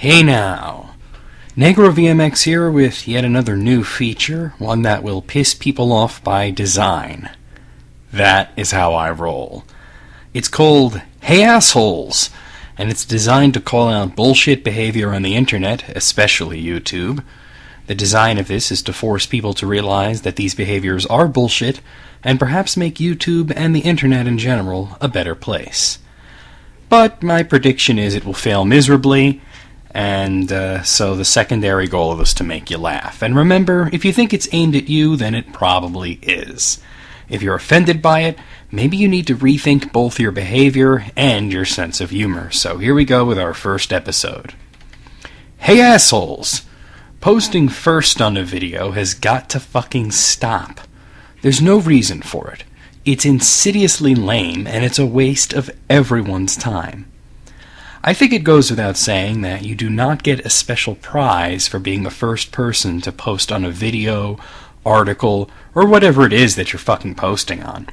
Hey now, Negro VMX here with yet another new feature, one that will piss people off by design. That is how I roll. It's called Hey Assholes, and it's designed to call out bullshit behavior on the internet, especially YouTube. The design of this is to force people to realize that these behaviors are bullshit, and perhaps make YouTube and the internet in general a better place. But my prediction is it will fail miserably, and so the secondary goal is to make you laugh. And remember, if you think it's aimed at you, then it probably is. If you're offended by it, maybe you need to rethink both your behavior and your sense of humor. So here we go with our first episode. Hey assholes! Posting first on a video has got to fucking stop. There's no reason for it. It's insidiously lame, and it's a waste of everyone's time. I think it goes without saying that you do not get a special prize for being the first person to post on a video, article, or whatever it is that you're fucking posting on.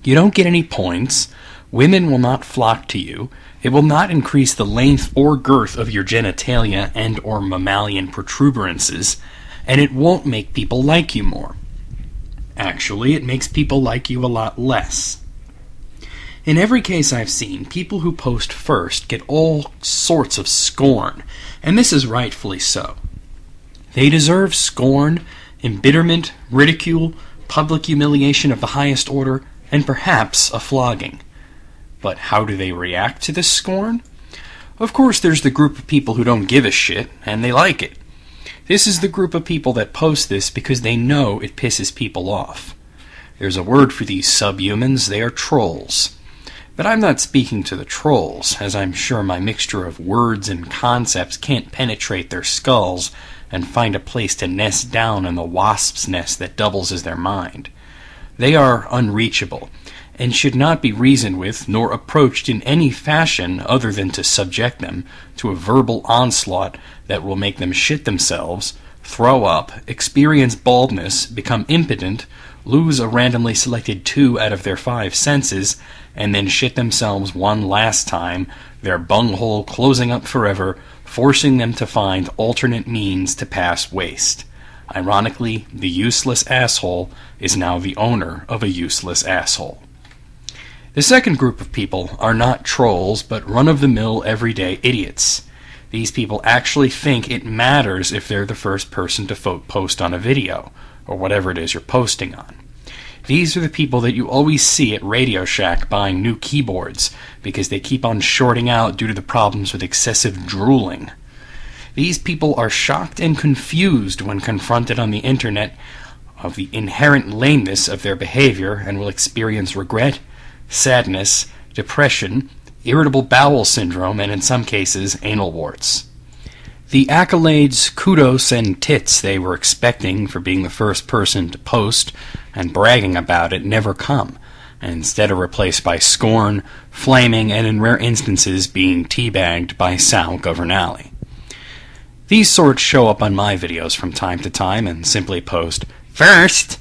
You don't get any points, women will not flock to you, it will not increase the length or girth of your genitalia and or mammalian protuberances, and it won't make people like you more. Actually, it makes people like you a lot less. In every case I've seen, people who post first get all sorts of scorn, and this is rightfully so. They deserve scorn, embitterment, ridicule, public humiliation of the highest order, and perhaps a flogging. But how do they react to this scorn? Of course, there's the group of people who don't give a shit, and they like it. This is the group of people that post this because they know it pisses people off. There's a word for these subhumans, they are trolls. But I'm not speaking to the trolls, as I'm sure my mixture of words and concepts can't penetrate their skulls and find a place to nest down in the wasp's nest that doubles as their mind. They are unreachable, and should not be reasoned with nor approached in any fashion other than to subject them to a verbal onslaught that will make them shit themselves, throw up, experience baldness, become impotent, lose a randomly selected 2 out of their 5 senses, and then shit themselves one last time, their bunghole closing up forever, forcing them to find alternate means to pass waste. Ironically, the useless asshole is now the owner of a useless asshole. The second group of people are not trolls, but run-of-the-mill everyday idiots. These people actually think it matters if they're the first person to post on a video, or whatever it is you're posting on. These are the people that you always see at Radio Shack buying new keyboards, because they keep on shorting out due to the problems with excessive drooling. These people are shocked and confused when confronted on the internet of the inherent lameness of their behavior and will experience regret, sadness, depression, irritable bowel syndrome, and in some cases, anal warts. The accolades, kudos, and tits they were expecting for being the first person to post and bragging about it never come, and instead are replaced by scorn, flaming, and in rare instances being teabagged by Sal Governale. These sorts show up on my videos from time to time and simply post, "First!"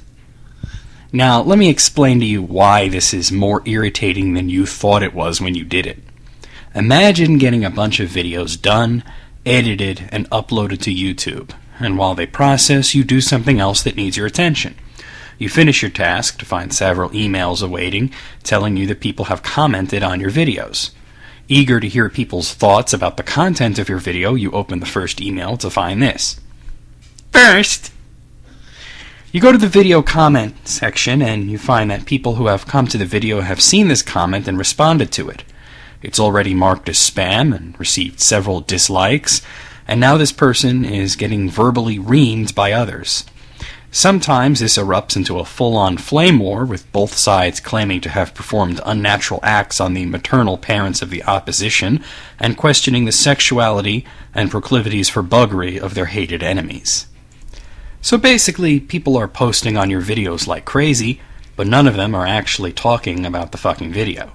Now, let me explain to you why this is more irritating than you thought it was when you did it. Imagine getting a bunch of videos done, edited, and uploaded to YouTube, and while they process, you do something else that needs your attention. You finish your task to find several emails awaiting, telling you that people have commented on your videos. Eager to hear people's thoughts about the content of your video, you open the first email to find this. "First!" You go to the video comment section and you find that people who have come to the video have seen this comment and responded to it. It's already marked as spam and received several dislikes, and now this person is getting verbally reamed by others. Sometimes this erupts into a full-on flame war, with both sides claiming to have performed unnatural acts on the maternal parents of the opposition and questioning the sexuality and proclivities for buggery of their hated enemies. So basically, people are posting on your videos like crazy, but none of them are actually talking about the fucking video.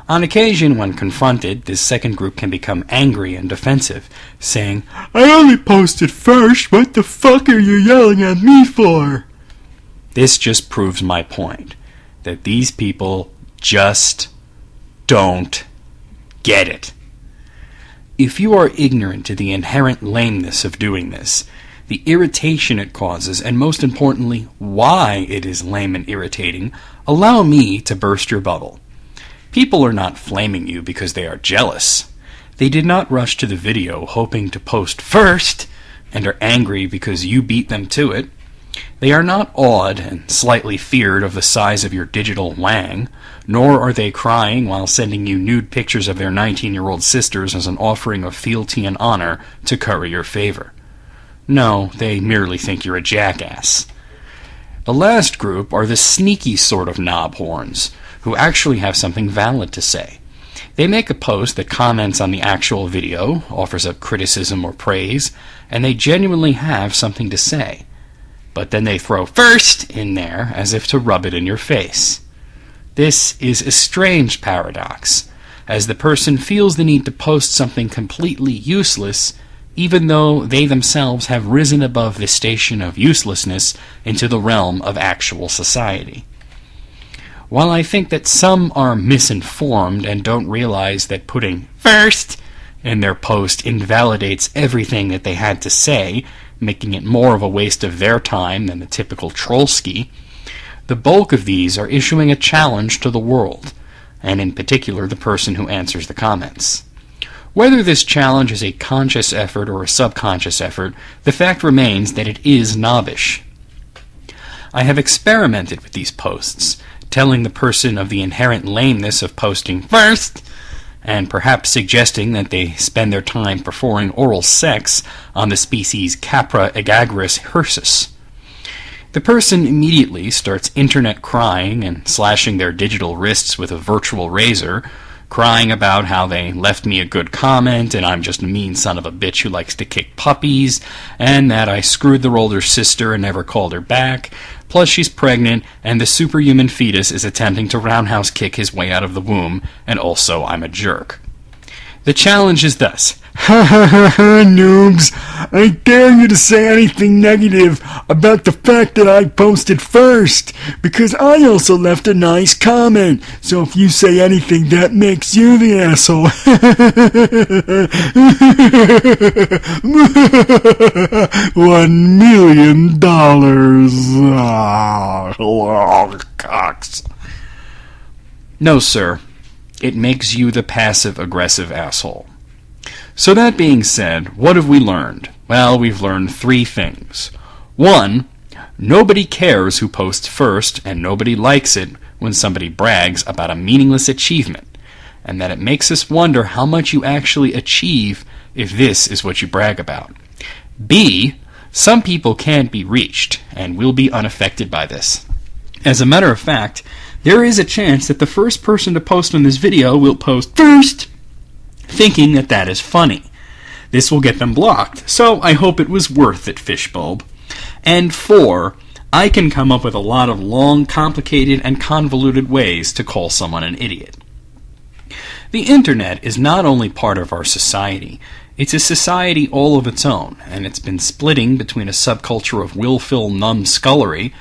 On occasion, when confronted, this second group can become angry and defensive, saying, "I only posted first, what the fuck are you yelling at me for?" This just proves my point, that these people just don't get it. If you are ignorant to the inherent lameness of doing this, the irritation it causes, and most importantly, why it is lame and irritating, allow me to burst your bubble. People are not flaming you because they are jealous. They did not rush to the video hoping to post first and are angry because you beat them to it. They are not awed and slightly feared of the size of your digital wang, nor are they crying while sending you nude pictures of their 19-year-old sisters as an offering of fealty and honor to curry your favor. No, they merely think you're a jackass. The last group are the sneaky sort of knobhorns, who actually have something valid to say. They make a post that comments on the actual video, offers up criticism or praise, and they genuinely have something to say. But then they throw "first" in there as if to rub it in your face. This is a strange paradox, as the person feels the need to post something completely useless, even though they themselves have risen above the station of uselessness into the realm of actual society. While I think that some are misinformed and don't realize that putting "first" in their post invalidates everything that they had to say, making it more of a waste of their time than the typical trollski, the bulk of these are issuing a challenge to the world, and in particular the person who answers the comments. Whether this challenge is a conscious effort or a subconscious effort, the fact remains that it is knobbish. I have experimented with these posts, telling the person of the inherent lameness of posting "first," and perhaps suggesting that they spend their time performing oral sex on the species Capra aegagrus hirsus. The person immediately starts internet crying and slashing their digital wrists with a virtual razor, crying about how they left me a good comment and I'm just a mean son of a bitch who likes to kick puppies, and that I screwed their older sister and never called her back, plus she's pregnant and the superhuman fetus is attempting to roundhouse kick his way out of the womb, and also I'm a jerk. The challenge is thus: "Ha ha ha ha, noobs! I dare you to say anything negative about the fact that I posted first, because I also left a nice comment, so if you say anything that makes you the asshole." $1 million. Cocks. No, sir. It makes you the passive-aggressive asshole. So that being said, what have we learned? Well, we've learned 3 things. 1, nobody cares who posts first, and nobody likes it when somebody brags about a meaningless achievement, and that it makes us wonder how much you actually achieve if this is what you brag about. B, some people can't be reached, and will be unaffected by this. As a matter of fact, there is a chance that the first person to post on this video will post first, thinking that that is funny. This will get them blocked, so I hope it was worth it, Fishbulb. And 4, I can come up with a lot of long, complicated, and convoluted ways to call someone an idiot. The internet is not only part of our society, it's a society all of its own, and it's been splitting between a subculture of willful numbskullery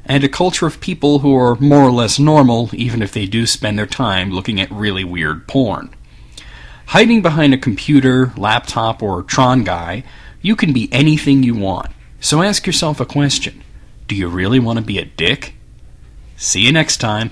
and a culture of people who are more or less normal, even if they do spend their time looking at really weird porn. Hiding behind a computer, laptop, or Tron guy, you can be anything you want. So ask yourself a question. Do you really want to be a dick? See you next time.